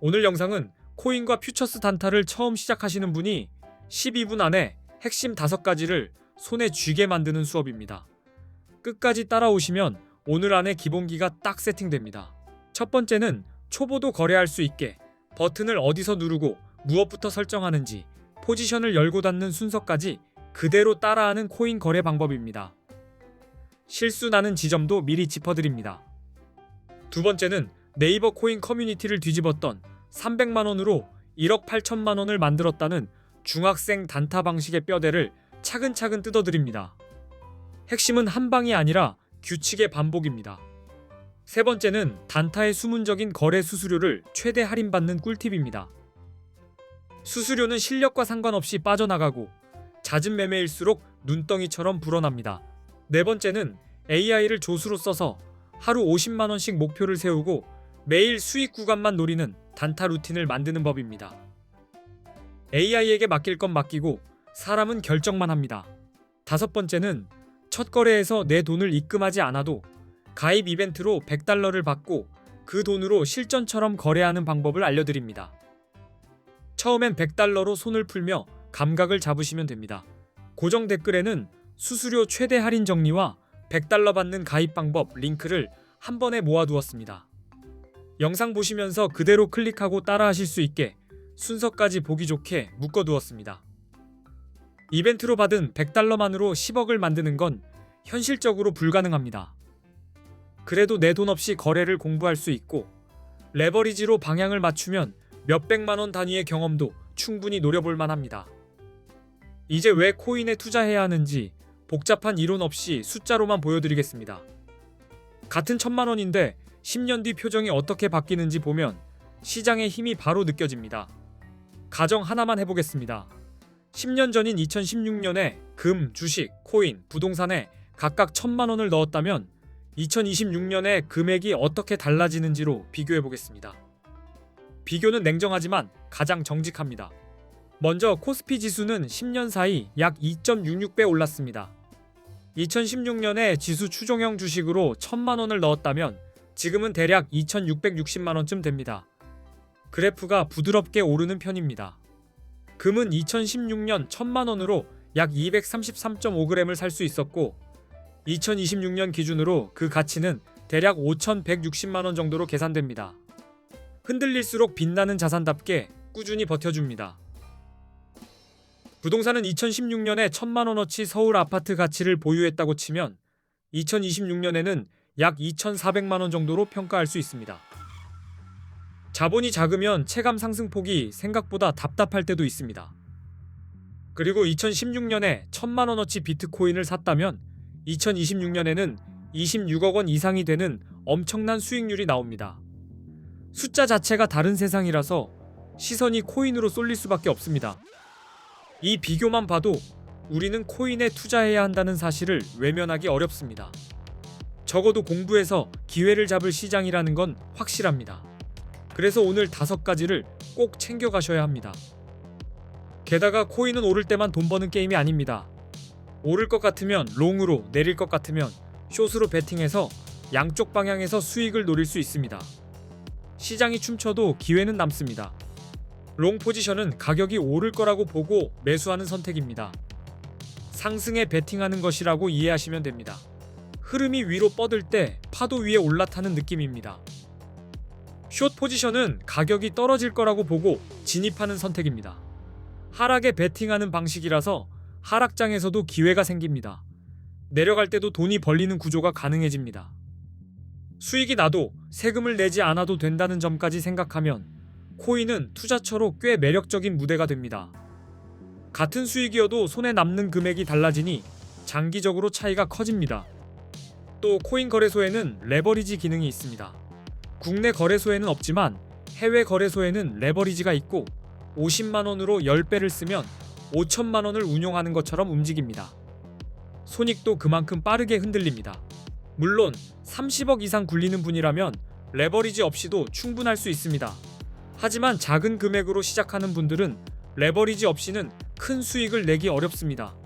오늘 영상은 코인과 퓨처스 단타를 처음 시작하시는 분이 12분 안에 핵심 5가지를 손에 쥐게 만드는 수업입니다. 끝까지 따라오시면 오늘 안에 기본기가 딱 세팅됩니다. 첫 번째는 초보도 거래할 수 있게 버튼을 어디서 누르고 무엇부터 설정하는지, 포지션을 열고 닫는 순서까지 그대로 따라하는 코인 거래 방법입니다. 실수 나는 지점도 미리 짚어드립니다. 두 번째는 네이버 코인 커뮤니티를 뒤집었던 300만원으로 1억 8천만원을 만들었다는 중학생 단타 방식의 뼈대를 차근차근 뜯어드립니다. 핵심은 한 방이 아니라 규칙의 반복입니다. 세 번째는 단타의 수문적인 거래 수수료를 최대 할인받는 꿀팁입니다. 수수료는 실력과 상관없이 빠져나가고 잦은 매매일수록 눈덩이처럼 불어납니다. 네 번째는 AI를 조수로 써서 하루 50만원씩 목표를 세우고 매일 수익 구간만 노리는 단타 루틴을 만드는 법입니다. AI에게 맡길 건 맡기고 사람은 결정만 합니다. 다섯 번째는 첫 거래에서 내 돈을 입금하지 않아도 가입 이벤트로 $100를 받고 그 돈으로 실전처럼 거래하는 방법을 알려드립니다. 처음엔 $100로 손을 풀며 감각을 잡으시면 됩니다. 고정 댓글에는 수수료 최대 할인 정리와 $100 받는 가입 방법 링크를 한 번에 모아두었습니다. 영상 보시면서 그대로 클릭하고 따라하실 수 있게 순서까지 보기 좋게 묶어두었습니다. 이벤트로 받은 $100만으로 10억을 만드는 건 현실적으로 불가능합니다. 그래도 내 돈 없이 거래를 공부할 수 있고 레버리지로 방향을 맞추면 몇백만원 단위의 경험도 충분히 노려볼 만합니다. 이제 왜 코인에 투자해야 하는지 복잡한 이론 없이 숫자로만 보여드리겠습니다. 같은 1000만원인데 10년 뒤 표정이 어떻게 바뀌는지 보면 시장의 힘이 바로 느껴집니다. 가정 하나만 해보겠습니다. 10년 전인 2016년에 금, 주식, 코인, 부동산에 각각 1000만원을 넣었다면 2026년에 금액이 어떻게 달라지는지로 비교해보겠습니다. 비교는 냉정하지만 가장 정직합니다. 먼저 코스피 지수는 10년 사이 약 2.66배 올랐습니다. 2016년에 지수 추종형 주식으로 1000만원을 넣었다면 지금은 대략 2660만원쯤 됩니다. 그래프가 부드럽게 오르는 편입니다. 금은 2016년 1000만원으로 약 233.5g을 살 수 있었고 2026년 기준으로 그 가치는 대략 5160만원 정도로 계산됩니다. 흔들릴수록 빛나는 자산답게 꾸준히 버텨줍니다. 부동산은 2016년에 1000만원어치 서울 아파트 가치를 보유했다고 치면 2026년에는 약 2400만원 정도로 평가할 수 있습니다. 자본이 작으면 체감 상승폭이 생각보다 답답할 때도 있습니다. 그리고 2016년에 1000만원어치 비트코인을 샀다면 2026년에는 26억 원 이상이 되는 엄청난 수익률이 나옵니다. 숫자 자체가 다른 세상이라서 시선이 코인으로 쏠릴 수밖에 없습니다. 이 비교만 봐도 우리는 코인에 투자해야 한다는 사실을 외면하기 어렵습니다. 적어도 공부해서 기회를 잡을 시장이라는 건 확실합니다. 그래서 오늘 5가지를 꼭 챙겨가셔야 합니다. 게다가 코인은 오를 때만 돈 버는 게임이 아닙니다. 오를 것 같으면 롱으로, 내릴 것 같으면 숏으로 베팅해서 양쪽 방향에서 수익을 노릴 수 있습니다. 시장이 춤춰도 기회는 남습니다. 롱 포지션은 가격이 오를 거라고 보고 매수하는 선택입니다. 상승에 베팅하는 것이라고 이해하시면 됩니다. 흐름이 위로 뻗을 때 파도 위에 올라타는 느낌입니다. 숏 포지션은 가격이 떨어질 거라고 보고 진입하는 선택입니다. 하락에 베팅하는 방식이라서 하락장에서도 기회가 생깁니다. 내려갈 때도 돈이 벌리는 구조가 가능해집니다. 수익이 나도 세금을 내지 않아도 된다는 점까지 생각하면 코인은 투자처로 꽤 매력적인 무대가 됩니다. 같은 수익이어도 손에 남는 금액이 달라지니 장기적으로 차이가 커집니다. 또 코인 거래소에는 레버리지 기능이 있습니다. 국내 거래소에는 없지만 해외 거래소에는 레버리지가 있고 50만원으로 10배를 쓰면 5천만원을 운용하는 것처럼 움직입니다. 손익도 그만큼 빠르게 흔들립니다. 물론 30억 이상 굴리는 분이라면 레버리지 없이도 충분할 수 있습니다. 하지만 작은 금액으로 시작하는 분들은 레버리지 없이는 큰 수익을 내기 어렵습니다.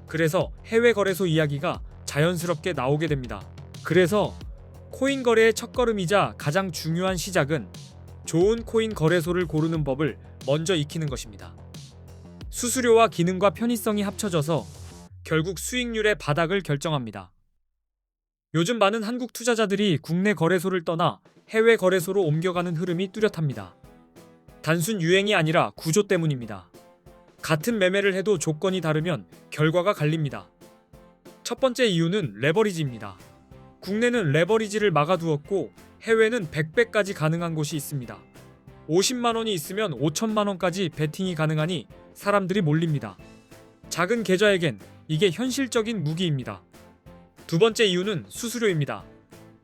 그래서 해외 거래소 이야기가 자연스럽게 나오게 됩니다. 그래서 코인 거래의 첫걸음이자 가장 중요한 시작은 좋은 코인 거래소를 고르는 법을 먼저 익히는 것입니다. 수수료와 기능과 편의성이 합쳐져서 결국 수익률의 바닥을 결정합니다. 요즘 많은 한국 투자자들이 국내 거래소를 떠나 해외 거래소로 옮겨가는 흐름이 뚜렷합니다. 단순 유행이 아니라 구조 때문입니다. 같은 매매를 해도 조건이 다르면 결과가 갈립니다. 첫 번째 이유는 레버리지입니다. 국내는 레버리지를 막아두었고 해외는 100배까지 가능한 곳이 있습니다. 50만 원이 있으면 5천만 원까지 베팅이 가능하니 사람들이 몰립니다. 작은 계좌에겐 이게 현실적인 무기입니다. 두 번째 이유는 수수료입니다.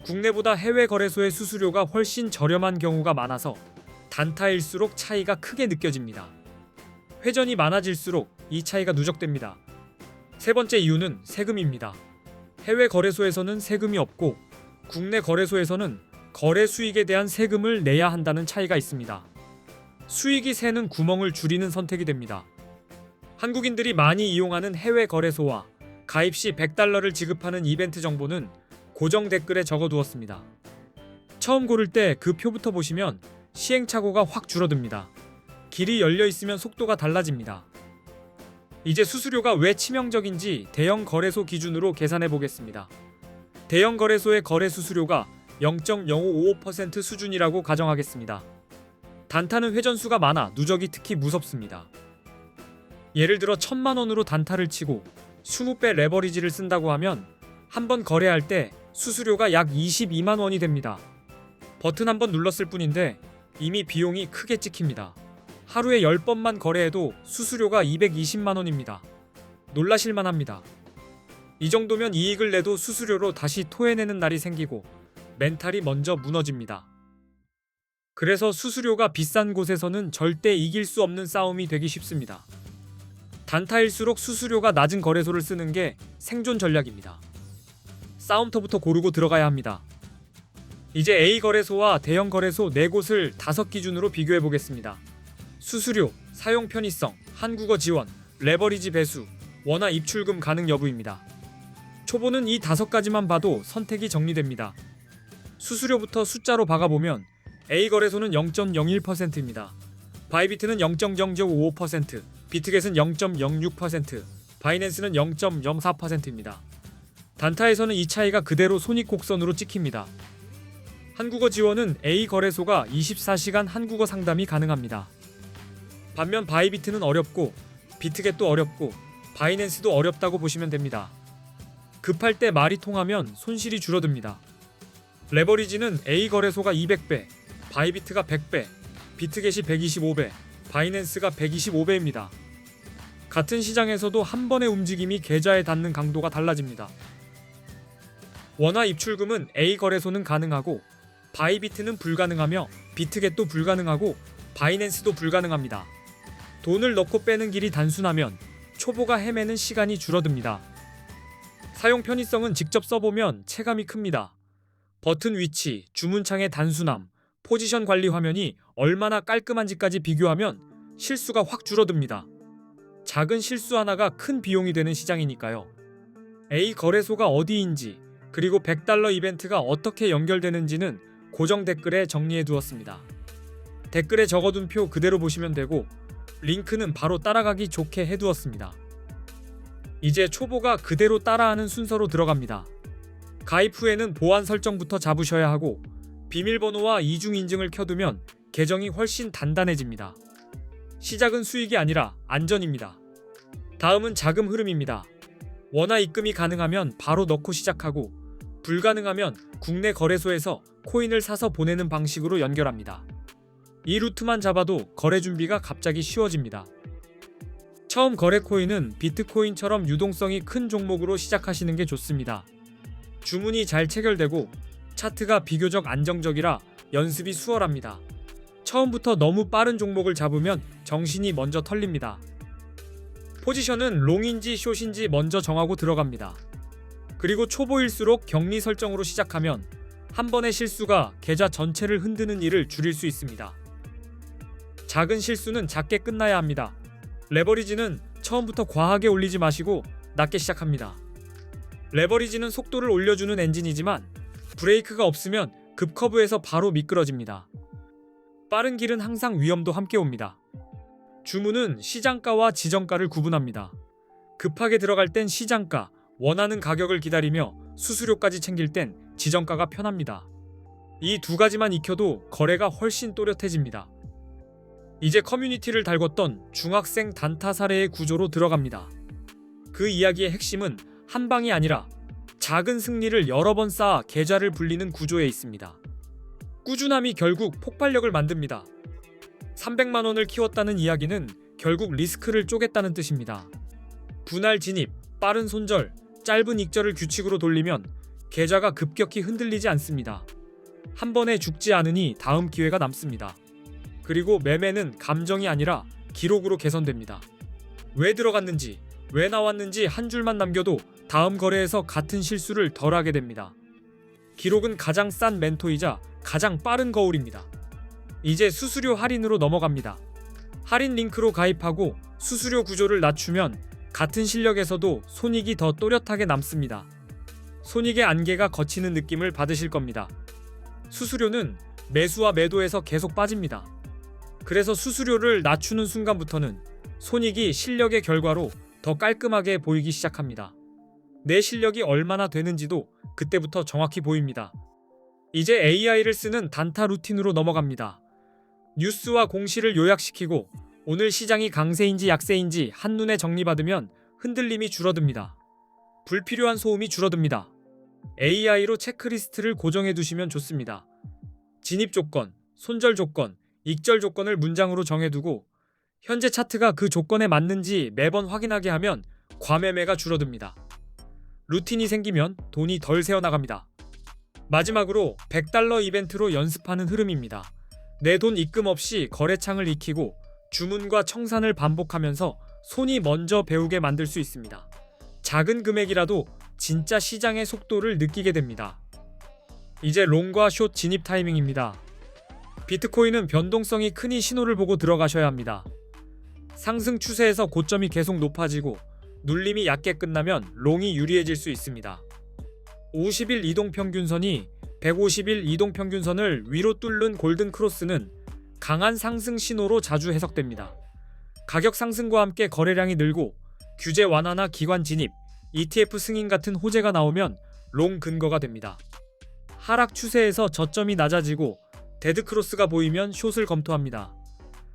국내보다 해외 거래소의 수수료가 훨씬 저렴한 경우가 많아서 단타일수록 차이가 크게 느껴집니다. 회전이 많아질수록 이 차이가 누적됩니다. 세 번째 이유는 세금입니다. 해외 거래소에서는 세금이 없고 국내 거래소에서는 거래 수익에 대한 세금을 내야 한다는 차이가 있습니다. 수익이 새는 구멍을 줄이는 선택이 됩니다. 한국인들이 많이 이용하는 해외 거래소와 가입 시 $100를 지급하는 이벤트 정보는 고정 댓글에 적어두었습니다. 처음 고를 때 그 표부터 보시면 시행착오가 확 줄어듭니다. 길이 열려 있으면 속도가 달라집니다. 이제 수수료가 왜 치명적인지 대형 거래소 기준으로 계산해 보겠습니다. 대형 거래소의 거래 수수료가 0.0555% 수준이라고 가정하겠습니다. 단타는 회전수가 많아 누적이 특히 무섭습니다. 예를 들어 1,000만 원으로 단타를 치고 20배 레버리지를 쓴다고 하면 한 번 거래할 때 수수료가 약 22만 원이 됩니다. 버튼 한 번 눌렀을 뿐인데 이미 비용이 크게 찍힙니다. 하루에 10번만 거래해도 수수료가 220만 원입니다. 놀라실만 합니다. 이 정도면 이익을 내도 수수료로 다시 토해내는 날이 생기고 멘탈이 먼저 무너집니다. 그래서 수수료가 비싼 곳에서는 절대 이길 수 없는 싸움이 되기 쉽습니다. 단타일수록 수수료가 낮은 거래소를 쓰는 게 생존 전략입니다. 싸움터부터 고르고 들어가야 합니다. 이제 A 거래소와 대형 거래소 4곳을 5 기준으로 비교해 보겠습니다. 수수료, 사용 편의성, 한국어 지원, 레버리지 배수, 원화 입출금 가능 여부입니다. 초보는 이 5가지만 봐도 선택이 정리됩니다. 수수료부터 숫자로 박아보면 A 거래소는 0.01%입니다. 바이비트는 0.005%, 비트겟은 0.06%, 바이낸스는 0.04%입니다. 단타에서는 이 차이가 그대로 손익곡선으로 찍힙니다. 한국어 지원은 A 거래소가 24시간 한국어 상담이 가능합니다. 반면 바이비트는 어렵고 비트겟도 어렵고 바이낸스도 어렵다고 보시면 됩니다. 급할 때 말이 통하면 손실이 줄어듭니다. 레버리지는 A 거래소가 200배, 바이비트가 100배, 비트겟이 125배, 바이낸스가 125배입니다. 같은 시장에서도 한 번의 움직임이 계좌에 닿는 강도가 달라집니다. 원화 입출금은 A 거래소는 가능하고 바이비트는 불가능하며 비트겟도 불가능하고 바이낸스도 불가능합니다. 돈을 넣고 빼는 길이 단순하면 초보가 헤매는 시간이 줄어듭니다. 사용 편의성은 직접 써보면 체감이 큽니다. 버튼 위치, 주문창의 단순함, 포지션 관리 화면이 얼마나 깔끔한지까지 비교하면 실수가 확 줄어듭니다. 작은 실수 하나가 큰 비용이 되는 시장이니까요. A 거래소가 어디인지 그리고 $100 이벤트가 어떻게 연결되는지는 고정 댓글에 정리해 두었습니다. 댓글에 적어둔 표 그대로 보시면 되고 링크는 바로 따라가기 좋게 해두었습니다. 이제 초보가 그대로 따라하는 순서로 들어갑니다. 가입 후에는 보안 설정부터 잡으셔야 하고 비밀번호와 이중인증을 켜두면 계정이 훨씬 단단해집니다. 시작은 수익이 아니라 안전입니다. 다음은 자금 흐름입니다. 원화 입금이 가능하면 바로 넣고 시작하고 불가능하면 국내 거래소에서 코인을 사서 보내는 방식으로 연결합니다. 이 루트만 잡아도 거래 준비가 갑자기 쉬워집니다. 처음 거래 코인은 비트코인처럼 유동성이 큰 종목으로 시작하시는 게 좋습니다. 주문이 잘 체결되고 차트가 비교적 안정적이라 연습이 수월합니다. 처음부터 너무 빠른 종목을 잡으면 정신이 먼저 털립니다. 포지션은 롱인지 숏인지 먼저 정하고 들어갑니다. 그리고 초보일수록 격리 설정으로 시작하면 한 번의 실수가 계좌 전체를 흔드는 일을 줄일 수 있습니다. 작은 실수는 작게 끝나야 합니다. 레버리지는 처음부터 과하게 올리지 마시고 낮게 시작합니다. 레버리지는 속도를 올려주는 엔진이지만 브레이크가 없으면 급커브에서 바로 미끄러집니다. 빠른 길은 항상 위험도 함께 옵니다. 주문은 시장가와 지정가를 구분합니다. 급하게 들어갈 땐 시장가, 원하는 가격을 기다리며 수수료까지 챙길 땐 지정가가 편합니다. 이 두 가지만 익혀도 거래가 훨씬 또렷해집니다. 이제 커뮤니티를 달궜던 중학생 단타 사례의 구조로 들어갑니다. 그 이야기의 핵심은 한 방이 아니라 작은 승리를 여러 번 쌓아 계좌를 불리는 구조에 있습니다. 꾸준함이 결국 폭발력을 만듭니다. 300만 원을 키웠다는 이야기는 결국 리스크를 쪼갰다는 뜻입니다. 분할 진입, 빠른 손절, 짧은 익절을 규칙으로 돌리면 계좌가 급격히 흔들리지 않습니다. 한 번에 죽지 않으니 다음 기회가 남습니다. 그리고 매매는 감정이 아니라 기록으로 개선됩니다. 왜 들어갔는지, 왜 나왔는지 한 줄만 남겨도 다음 거래에서 같은 실수를 덜 하게 됩니다. 기록은 가장 싼 멘토이자 가장 빠른 거울입니다. 이제 수수료 할인으로 넘어갑니다. 할인 링크로 가입하고 수수료 구조를 낮추면 같은 실력에서도 손익이 더 또렷하게 남습니다. 손익의 안개가 걷히는 느낌을 받으실 겁니다. 수수료는 매수와 매도에서 계속 빠집니다. 그래서 수수료를 낮추는 순간부터는 손익이 실력의 결과로 더 깔끔하게 보이기 시작합니다. 내 실력이 얼마나 되는지도 그때부터 정확히 보입니다. 이제 AI를 쓰는 단타 루틴으로 넘어갑니다. 뉴스와 공시를 요약시키고 오늘 시장이 강세인지 약세인지 한눈에 정리받으면 흔들림이 줄어듭니다. 불필요한 소음이 줄어듭니다. AI로 체크리스트를 고정해 두시면 좋습니다. 진입 조건, 손절 조건, 익절 조건을 문장으로 정해두고 현재 차트가 그 조건에 맞는지 매번 확인하게 하면 과매매가 줄어듭니다. 루틴이 생기면 돈이 덜 새어나갑니다. 마지막으로 $100 이벤트로 연습하는 흐름입니다. 내 돈 입금 없이 거래창을 익히고 주문과 청산을 반복하면서 손이 먼저 배우게 만들 수 있습니다. 작은 금액이라도 진짜 시장의 속도를 느끼게 됩니다. 이제 롱과 숏 진입 타이밍입니다. 비트코인은 변동성이 크니 신호를 보고 들어가셔야 합니다. 상승 추세에서 고점이 계속 높아지고 눌림이 얕게 끝나면 롱이 유리해질 수 있습니다. 50일 이동평균선이 150일 이동평균선을 위로 뚫는 골든 크로스는 강한 상승 신호로 자주 해석됩니다. 가격 상승과 함께 거래량이 늘고 규제 완화나 기관 진입, ETF 승인 같은 호재가 나오면 롱 근거가 됩니다. 하락 추세에서 저점이 낮아지고 데드크로스가 보이면 숏을 검토합니다.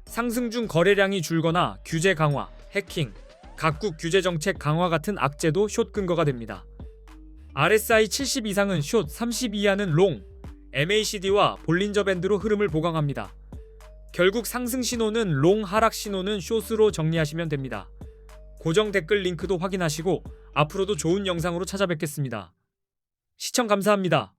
상승 중 거래량이 줄거나 규제 강화, 해킹, 각국 규제 정책 강화 같은 악재도 숏 근거가 됩니다. RSI 70 이상은 숏, 30 이하는 롱, MACD와 볼린저 밴드로 흐름을 보강합니다. 결국 상승 신호는 롱, 하락 신호는 숏으로 정리하시면 됩니다. 고정 댓글 링크도 확인하시고 앞으로도 좋은 영상으로 찾아뵙겠습니다. 시청 감사합니다.